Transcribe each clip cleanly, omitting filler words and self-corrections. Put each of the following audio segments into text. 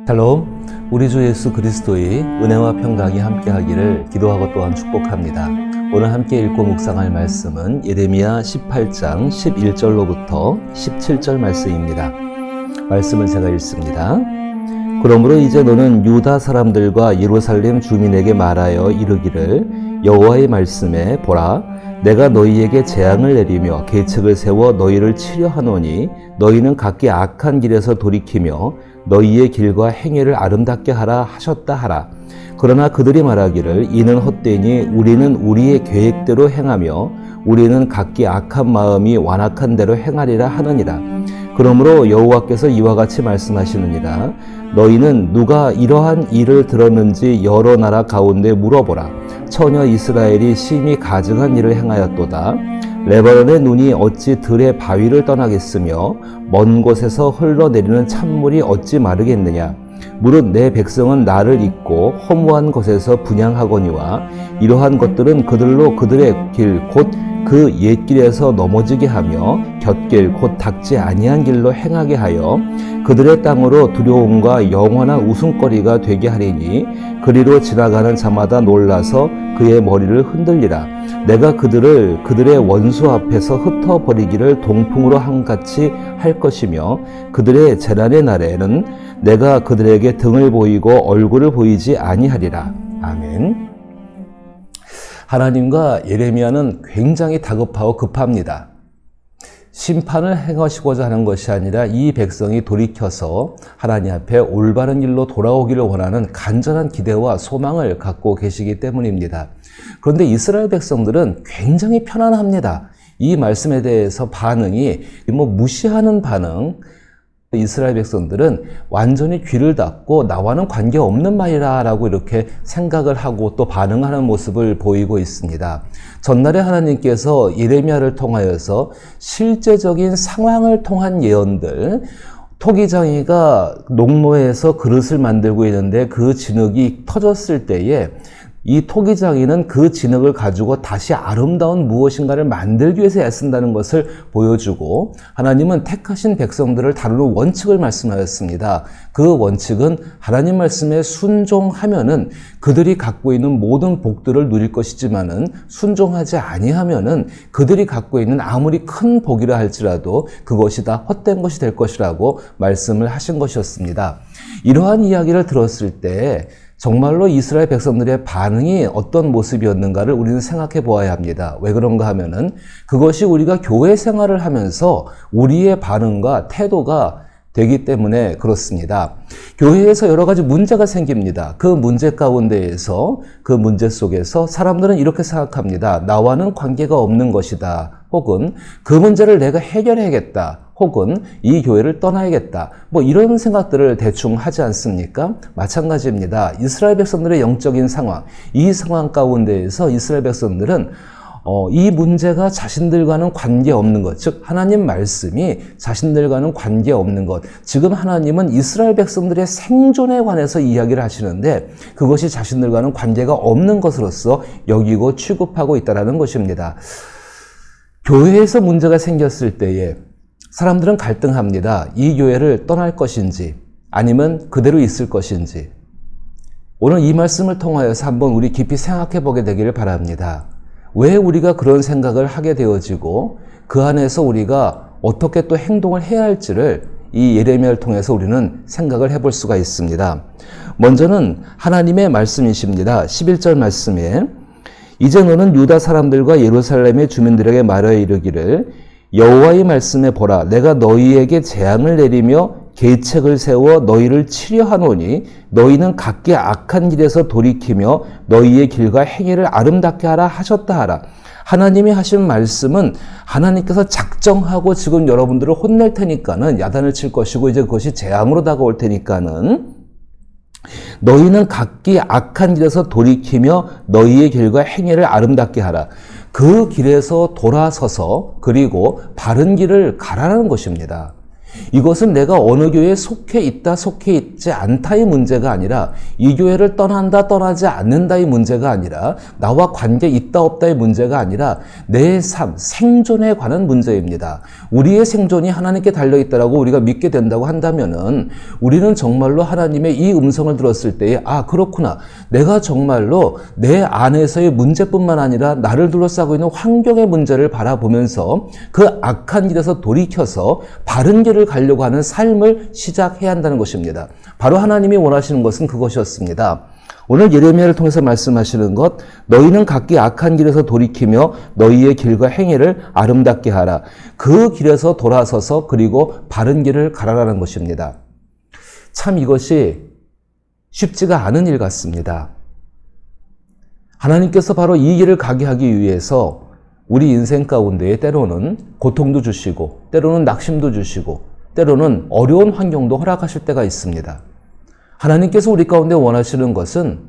샬롬, 우리 주 예수 그리스도의 은혜와 평강이 함께하기를 기도하고 또한 축복합니다. 오늘 함께 읽고 묵상할 말씀은 예레미야 18장 11절로부터 17절 말씀입니다. 말씀을 제가 읽습니다. 그러므로 이제 너는 유다 사람들과 예루살렘 주민에게 말하여 이르기를 여호와의 말씀에 보라, 내가 너희에게 재앙을 내리며 계책을 세워 너희를 치려 하노니 너희는 각기 악한 길에서 돌이키며 너희의 길과 행위를 아름답게 하라 하셨다 하라. 그러나 그들이 말하기를 이는 헛되니 우리는 우리의 계획대로 행하며 우리는 각기 악한 마음이 완악한 대로 행하리라 하느니라. 그러므로 여호와께서 이와 같이 말씀하시느니라. 너희는 누가 이러한 일을 들었는지 여러 나라 가운데 물어보라. 처녀 이스라엘이 심히 가증한 일을 행하였도다. 레바논의 눈이 어찌 들의 바위를 떠나겠으며 먼 곳에서 흘러내리는 찬물이 어찌 마르겠느냐. 무릇 내 백성은 나를 잊고 허무한 곳에서 분향하거니와 이러한 것들은 그들로 그들의 길 곧 그 옛길에서 넘어지게 하며 곁길 곧 닿지 아니한 길로 행하게 하여 그들의 땅으로 두려움과 영원한 웃음거리가 되게 하리니 그리로 지나가는 자마다 놀라서 그의 머리를 흔들리라. 내가 그들을 그들의 원수 앞에서 흩어버리기를 동풍으로 한같이 할 것이며 그들의 재난의 날에는 내가 그들에게 등을 보이고 얼굴을 보이지 아니하리라. 아멘. 하나님과 예레미야는 굉장히 다급하고 급합니다. 심판을 행하시고자 하는 것이 아니라 이 백성이 돌이켜서 하나님 앞에 올바른 길로 돌아오기를 원하는 간절한 기대와 소망을 갖고 계시기 때문입니다. 그런데 이스라엘 백성들은 굉장히 편안합니다. 이 말씀에 대해서 반응이 무시하는 반응. 이스라엘 백성들은 완전히 귀를 닫고 나와는 관계없는 말이라 라고 이렇게 생각을 하고 또 반응하는 모습을 보이고 있습니다. 전날에 하나님께서 예레미야를 통하여서 실제적인 상황을 통한 예언들, 토기장이가 농로에서 그릇을 만들고 있는데 그 진흙이 터졌을 때에 이 토기장이는 그 진흙을 가지고 다시 아름다운 무엇인가를 만들기 위해서 애쓴다는 것을 보여주고 하나님은 택하신 백성들을 다루는 원칙을 말씀하였습니다. 그 원칙은 하나님 말씀에 순종하면은 그들이 갖고 있는 모든 복들을 누릴 것이지만은 순종하지 아니하면은 그들이 갖고 있는 아무리 큰 복이라 할지라도 그것이 다 헛된 것이 될 것이라고 말씀을 하신 것이었습니다. 이러한 이야기를 들었을 때 정말로 이스라엘 백성들의 반응이 어떤 모습이었는가를 우리는 생각해 보아야 합니다. 왜 그런가 하면은 그것이 우리가 교회 생활을 하면서 우리의 반응과 태도가 되기 때문에 그렇습니다. 교회에서 여러 가지 문제가 생깁니다. 그 문제 가운데에서 그 문제 속에서 사람들은 이렇게 생각합니다. 나와는 관계가 없는 것이다. 혹은 그 문제를 내가 해결해야겠다. 혹은 이 교회를 떠나야겠다. 이런 생각들을 대충 하지 않습니까? 마찬가지입니다. 이스라엘 백성들의 영적인 상황, 이 상황 가운데에서 이스라엘 백성들은 이 문제가 자신들과는 관계없는 것, 즉 하나님 말씀이 자신들과는 관계없는 것, 지금 하나님은 이스라엘 백성들의 생존에 관해서 이야기를 하시는데 그것이 자신들과는 관계가 없는 것으로서 여기고 취급하고 있다는 것입니다. 교회에서 문제가 생겼을 때에 사람들은 갈등합니다. 이 교회를 떠날 것인지 아니면 그대로 있을 것인지. 오늘 이 말씀을 통하여서 한번 우리 깊이 생각해 보게 되기를 바랍니다. 왜 우리가 그런 생각을 하게 되어지고 그 안에서 우리가 어떻게 또 행동을 해야 할지를 이 예레미야를 통해서 우리는 생각을 해볼 수가 있습니다. 먼저는 하나님의 말씀이십니다. 11절 말씀에 이제 너는 유다 사람들과 예루살렘의 주민들에게 말하여 이르기를 여호와의 말씀에 보라, 내가 너희에게 재앙을 내리며 계책을 세워 너희를 치려 하노니 너희는 각기 악한 길에서 돌이키며 너희의 길과 행위를 아름답게 하라 하셨다 하라. 하나님이 하신 말씀은 하나님께서 작정하고 지금 여러분들을 혼낼 테니까는 야단을 칠 것이고 이제 그것이 재앙으로 다가올 테니까는 너희는 각기 악한 길에서 돌이키며 너희의 길과 행위를 아름답게 하라. 그 길에서 돌아서서 그리고 바른 길을 가라는 것입니다. 이것은 내가 어느 교회에 속해 있다, 속해 있지 않다의 문제가 아니라 이 교회를 떠난다, 떠나지 않는다의 문제가 아니라 나와 관계 있다, 없다의 문제가 아니라 내 삶, 생존에 관한 문제입니다. 우리의 생존이 하나님께 달려있다라고 우리가 믿게 된다고 한다면은 우리는 정말로 하나님의 이 음성을 들었을 때에 아, 그렇구나. 내가 정말로 내 안에서의 문제뿐만 아니라 나를 둘러싸고 있는 환경의 문제를 바라보면서 그 악한 길에서 돌이켜서 바른 길을 가려고 하는 삶을 시작해야 한다는 것입니다. 바로 하나님이 원하시는 것은 그것이었습니다. 오늘 예레미야를 통해서 말씀하시는 것, 너희는 각기 악한 길에서 돌이키며 너희의 길과 행위를 아름답게 하라. 그 길에서 돌아서서 그리고 바른 길을 가라라는 것입니다. 참 이것이 쉽지가 않은 일 같습니다. 하나님께서 바로 이 길을 가게 하기 위해서 우리 인생 가운데에 때로는 고통도 주시고 때로는 낙심도 주시고 때로는 어려운 환경도 허락하실 때가 있습니다. 하나님께서 우리 가운데 원하시는 것은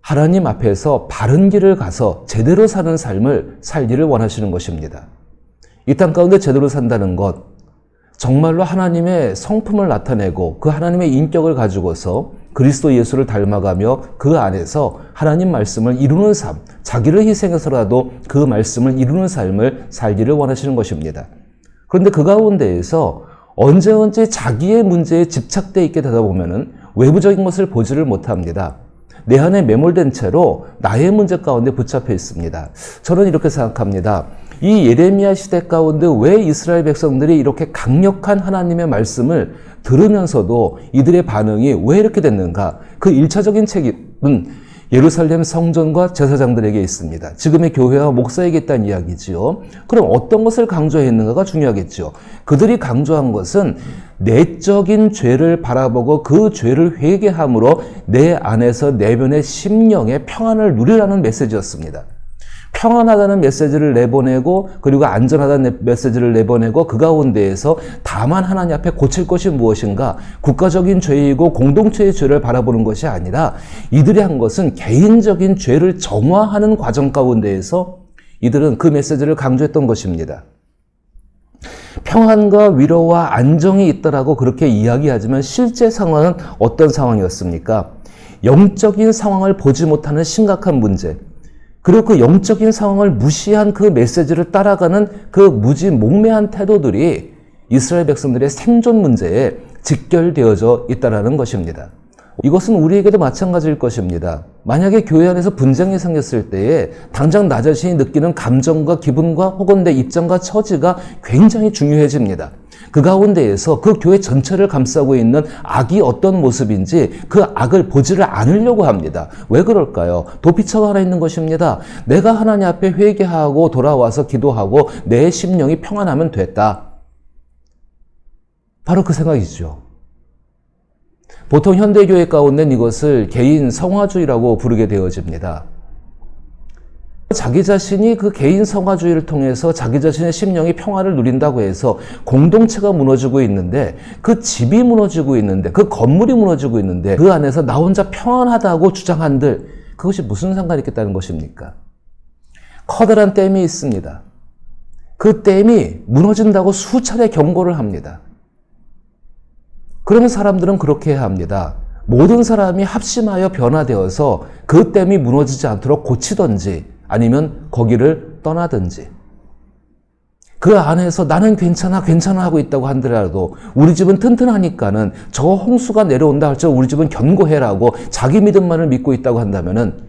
하나님 앞에서 바른 길을 가서 제대로 사는 삶을 살기를 원하시는 것입니다. 이 땅 가운데 제대로 산다는 것, 정말로 하나님의 성품을 나타내고 그 하나님의 인격을 가지고서 그리스도 예수를 닮아가며 그 안에서 하나님 말씀을 이루는 삶, 자기를 희생해서라도 그 말씀을 이루는 삶을 살기를 원하시는 것입니다. 그런데 그 가운데에서 언제 자기의 문제에 집착되어 있게 되다 보면은 외부적인 것을 보지를 못합니다. 내 안에 매몰된 채로 나의 문제 가운데 붙잡혀 있습니다. 저는 이렇게 생각합니다. 이 예레미야 시대 가운데 왜 이스라엘 백성들이 이렇게 강력한 하나님의 말씀을 들으면서도 이들의 반응이 왜 이렇게 됐는가? 그 1차적인 책임은 예루살렘 성전과 제사장들에게 있습니다. 지금의 교회와 목사에게 있다는 이야기지요. 그럼 어떤 것을 강조했는가가 중요하겠죠. 그들이 강조한 것은 내적인 죄를 바라보고 그 죄를 회개함으로 내 안에서 내면의 심령의 평안을 누리라는 메시지였습니다. 평안하다는 메시지를 내보내고 그리고 안전하다는 메시지를 내보내고 그 가운데에서 다만 하나님 앞에 고칠 것이 무엇인가, 국가적인 죄이고 공동체의 죄를 바라보는 것이 아니라 이들이 한 것은 개인적인 죄를 정화하는 과정 가운데에서 이들은 그 메시지를 강조했던 것입니다. 평안과 위로와 안정이 있다라고 그렇게 이야기하지만 실제 상황은 어떤 상황이었습니까? 영적인 상황을 보지 못하는 심각한 문제, 그리고 그 영적인 상황을 무시한 그 메시지를 따라가는 그 무지몽매한 태도들이 이스라엘 백성들의 생존 문제에 직결되어져 있다는 것입니다. 이것은 우리에게도 마찬가지일 것입니다. 만약에 교회 안에서 분쟁이 생겼을 때에 당장 나 자신이 느끼는 감정과 기분과 혹은 내 입장과 처지가 굉장히 중요해집니다. 그 가운데에서 그 교회 전체를 감싸고 있는 악이 어떤 모습인지 그 악을 보지를 않으려고 합니다. 왜 그럴까요? 도피처가 하나 있는 것입니다. 내가 하나님 앞에 회개하고 돌아와서 기도하고 내 심령이 평안하면 됐다. 바로 그 생각이죠. 보통 현대교회 가운데는 이것을 개인 성화주의라고 부르게 되어집니다. 자기 자신이 그 개인 성화주의를 통해서 자기 자신의 심령이 평화를 누린다고 해서 공동체가 무너지고 있는데, 그 집이 무너지고 있는데, 그 건물이 무너지고 있는데 그 안에서 나 혼자 평안하다고 주장한들 그것이 무슨 상관이 있겠다는 것입니까? 커다란 댐이 있습니다. 그 댐이 무너진다고 수차례 경고를 합니다. 그러면 사람들은 그렇게 해야 합니다. 모든 사람이 합심하여 변화되어서 그 댐이 무너지지 않도록 고치든지 아니면 거기를 떠나든지, 그 안에서 나는 괜찮아 하고 있다고 한들라도 우리 집은 튼튼하니까는 저 홍수가 내려온다 할지라도 우리 집은 견고해라고 자기 믿음만을 믿고 있다고 한다면은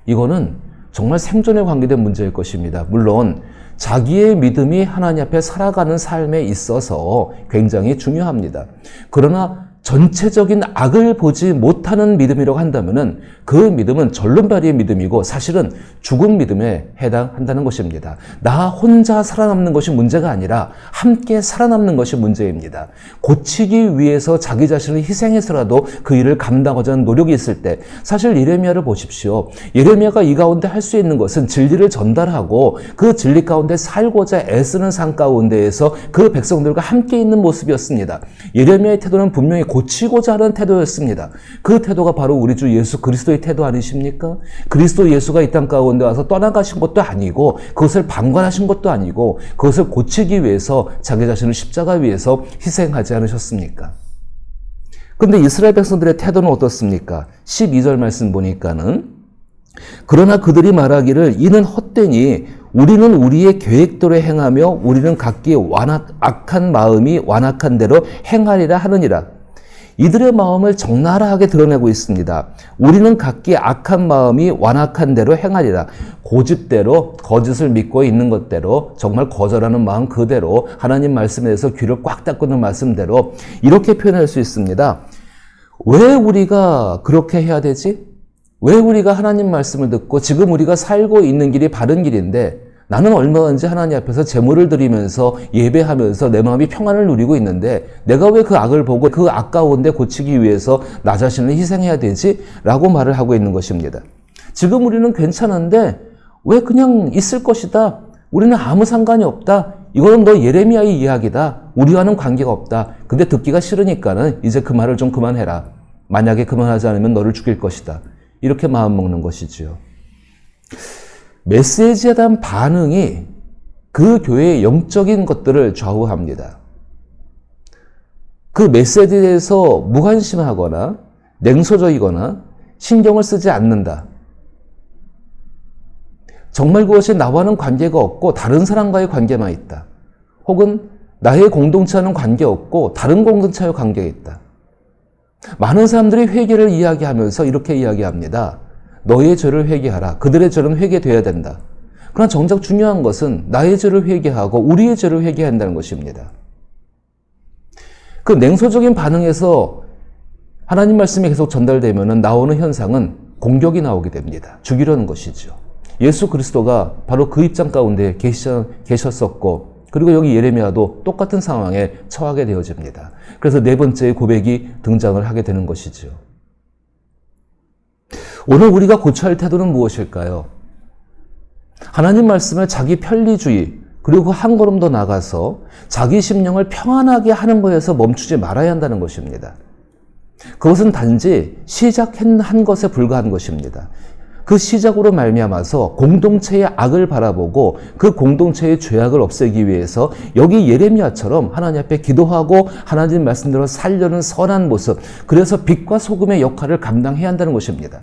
이거는 정말 생존에 관계된 문제일 것입니다. 물론 자기의 믿음이 하나님 앞에 살아가는 삶에 있어서 굉장히 중요합니다. 그러나 전체적인 악을 보지 못하는 믿음이라고 한다면은 그 믿음은 절름발이의 믿음이고 사실은 죽은 믿음에 해당한다는 것입니다. 나 혼자 살아남는 것이 문제가 아니라 함께 살아남는 것이 문제입니다. 고치기 위해서 자기 자신을 희생해서라도 그 일을 감당하고자 하는 노력이 있을 때, 사실 예레미야를 보십시오. 예레미야가 이 가운데 할 수 있는 것은 진리를 전달하고 그 진리 가운데 살고자 애쓰는 삶 가운데에서 그 백성들과 함께 있는 모습이었습니다. 예레미야의 태도는 분명히 고치고자 하는 태도였습니다. 그 태도가 바로 우리 주 예수 그리스도의 태도 아니십니까? 그리스도 예수가 이 땅 가운데 와서 떠나가신 것도 아니고 그것을 방관하신 것도 아니고 그것을 고치기 위해서 자기 자신을 십자가 위에서 희생하지 않으셨습니까? 근데 이스라엘 백성들의 태도는 어떻습니까? 12절 말씀 보니까는 그러나 그들이 말하기를 이는 헛되니 우리는 우리의 계획대로 행하며 우리는 각기 악한 마음이 완악한 대로 행하리라 하느니라. 이들의 마음을 적나라하게 드러내고 있습니다. 우리는 각기 악한 마음이 완악한 대로 행하리라. 고집대로 거짓을 믿고 있는 것대로 정말 거절하는 마음 그대로 하나님 말씀에 대해서 귀를 꽉 닫고는 말씀대로 이렇게 표현할 수 있습니다. 왜 우리가 그렇게 해야 되지? 왜 우리가 하나님 말씀을 듣고 지금 우리가 살고 있는 길이 바른 길인데 나는 얼마든지 하나님 앞에서 제물을 드리면서 예배하면서 내 마음이 평안을 누리고 있는데 내가 왜 그 악을 보고 그 악 가운데 고치기 위해서 나 자신을 희생해야 되지? 라고 말을 하고 있는 것입니다. 지금 우리는 괜찮은데 왜 그냥 있을 것이다. 우리는 아무 상관이 없다. 이거는 너 예레미야의 이야기다. 우리와는 관계가 없다. 근데 듣기가 싫으니까는 이제 그 말을 좀 그만해라. 만약에 그만하지 않으면 너를 죽일 것이다. 이렇게 마음먹는 것이지요. 메시지에 대한 반응이 그 교회의 영적인 것들을 좌우합니다. 그 메시지에 대해서 무관심하거나 냉소적이거나 신경을 쓰지 않는다. 정말 그것이 나와는 관계가 없고 다른 사람과의 관계만 있다. 혹은 나의 공동체와는 관계없고 다른 공동체와의 관계가 있다. 많은 사람들이 회개를 이야기하면서 이렇게 이야기합니다. 너의 죄를 회개하라. 그들의 죄는 회개돼야 된다. 그러나 정작 중요한 것은 나의 죄를 회개하고 우리의 죄를 회개해야 한다는 것입니다. 그 냉소적인 반응에서 하나님 말씀이 계속 전달되면 나오는 현상은 공격이 나오게 됩니다. 죽이려는 것이죠. 예수 그리스도가 바로 그 입장 가운데 계셨었고 그리고 여기 예레미야도 똑같은 상황에 처하게 되어집니다. 그래서 네 번째의 고백이 등장을 하게 되는 것이죠. 오늘 우리가 고쳐야 할 태도는 무엇일까요? 하나님 말씀을 자기 편리주의 그리고 한 걸음 더 나가서 자기 심령을 평안하게 하는 것에서 멈추지 말아야 한다는 것입니다. 그것은 단지 시작한 것에 불과한 것입니다. 그 시작으로 말미암아서 공동체의 악을 바라보고 그 공동체의 죄악을 없애기 위해서 여기 예레미야처럼 하나님 앞에 기도하고 하나님 말씀대로 살려는 선한 모습, 그래서 빛과 소금의 역할을 감당해야 한다는 것입니다.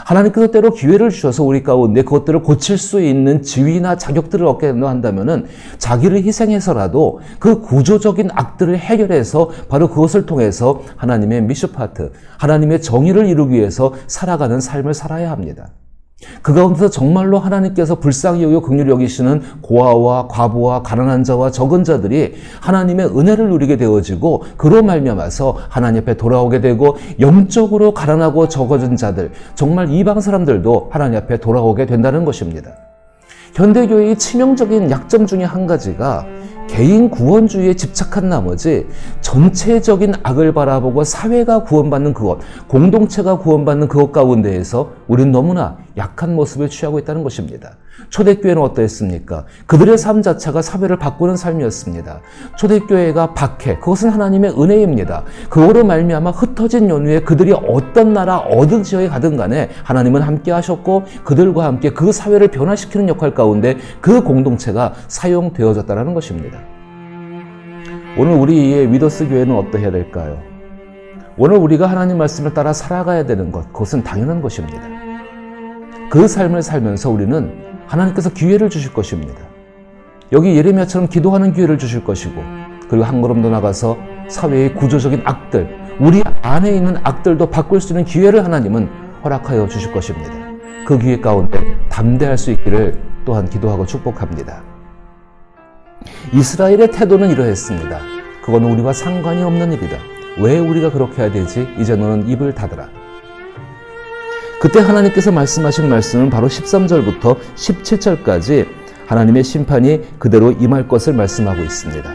하나님께서 때로 기회를 주셔서 우리 가운데 그것들을 고칠 수 있는 지위나 자격들을 얻게 한다면은 자기를 희생해서라도 그 구조적인 악들을 해결해서 바로 그것을 통해서 하나님의 미슈파트, 하나님의 정의를 이루기 위해서 살아가는 삶을 살아야 합니다. 그 가운데서 정말로 하나님께서 불쌍히 여기고 긍휼히 여기시는 고아와 과부와 가난한 자와 적은 자들이 하나님의 은혜를 누리게 되어지고 그로 말미암아서 하나님 앞에 돌아오게 되고 영적으로 가난하고 적어진 자들, 정말 이방 사람들도 하나님 앞에 돌아오게 된다는 것입니다. 현대교회의 치명적인 약점 중에 한 가지가 개인 구원주의에 집착한 나머지 전체적인 악을 바라보고 사회가 구원받는 그것, 공동체가 구원받는 그것 가운데에서 우리는 너무나 약한 모습을 취하고 있다는 것입니다. 초대교회는 어떠했습니까? 그들의 삶 자체가 사회를 바꾸는 삶이었습니다. 초대교회가 박해, 그것은 하나님의 은혜입니다. 그거로 말미암아 흩어진 연후에 그들이 어떤 나라, 어느 지역에 가든 간에 하나님은 함께 하셨고 그들과 함께 그 사회를 변화시키는 역할 가운데 그 공동체가 사용되어졌다는 것입니다. 오늘 우리의 위더스 교회는 어떠해야 될까요? 오늘 우리가 하나님 말씀을 따라 살아가야 되는 것, 그것은 당연한 것입니다. 그 삶을 살면서 우리는 하나님께서 기회를 주실 것입니다. 여기 예레미야처럼 기도하는 기회를 주실 것이고 그리고 한 걸음 더 나가서 사회의 구조적인 악들, 우리 안에 있는 악들도 바꿀 수 있는 기회를 하나님은 허락하여 주실 것입니다. 그 기회 가운데 담대할 수 있기를 또한 기도하고 축복합니다. 이스라엘의 태도는 이러했습니다. 그건 우리와 상관이 없는 일이다. 왜 우리가 그렇게 해야 되지? 이제 너는 입을 닫으라. 그때 하나님께서 말씀하신 말씀은 바로 13절부터 17절까지 하나님의 심판이 그대로 임할 것을 말씀하고 있습니다.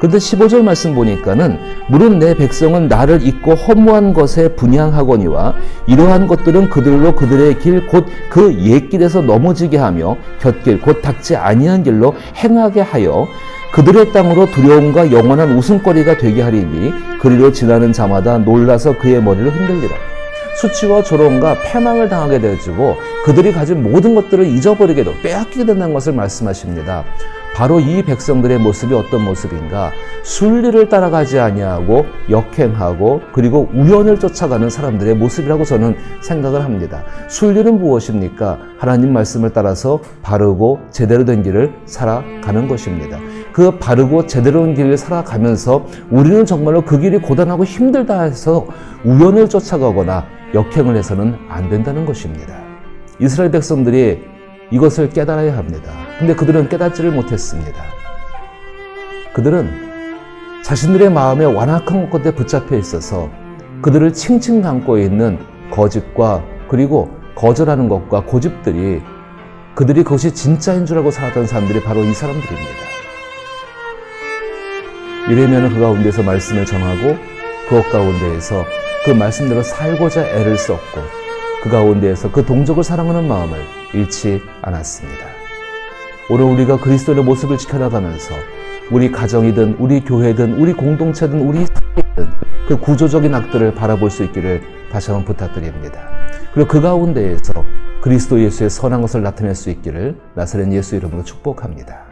그런데 15절 말씀 보니까는 무릇 내 백성은 나를 잊고 허무한 것에 분향하거니와 이러한 것들은 그들로 그들의 길 곧 그 옛길에서 넘어지게 하며 곁길 곧 닥지 아니한 길로 행하게 하여 그들의 땅으로 두려움과 영원한 웃음거리가 되게 하리니 그리로 지나는 자마다 놀라서 그의 머리를 흔들리라. 수치와 조롱과 패망을 당하게 되어지고 그들이 가진 모든 것들을 잊어버리게 되고 빼앗기게 된다는 것을 말씀하십니다. 바로 이 백성들의 모습이 어떤 모습인가? 순리를 따라가지 아니하고 역행하고 그리고 우연을 쫓아가는 사람들의 모습이라고 저는 생각을 합니다. 순리는 무엇입니까? 하나님 말씀을 따라서 바르고 제대로 된 길을 살아가는 것입니다. 그 바르고 제대로 된 길을 살아가면서 우리는 정말로 그 길이 고단하고 힘들다 해서 우연을 쫓아가거나 역행을 해서는 안 된다는 것입니다. 이스라엘 백성들이 이것을 깨달아야 합니다. 근데 그들은 깨닫지를 못했습니다. 그들은 자신들의 마음에 완악한 것 끝에 붙잡혀 있어서 그들을 칭칭 감고 있는 거짓과 그리고 거절하는 것과 고집들이 그들이 그것이 진짜인 줄 알고 살았던 사람들이 바로 이 사람들입니다. 이러면 그 가운데서 말씀을 전하고 그것 가운데에서 그 말씀대로 살고자 애를 썼고 그 가운데에서 그 동족을 사랑하는 마음을 잃지 않았습니다. 오늘 우리가 그리스도의 모습을 지켜나가면서 우리 가정이든 우리 교회든 우리 공동체든 우리 사회든 그 구조적인 악들을 바라볼 수 있기를 다시 한번 부탁드립니다. 그리고 그 가운데에서 그리스도 예수의 선한 것을 나타낼 수 있기를 나사렛 예수 이름으로 축복합니다.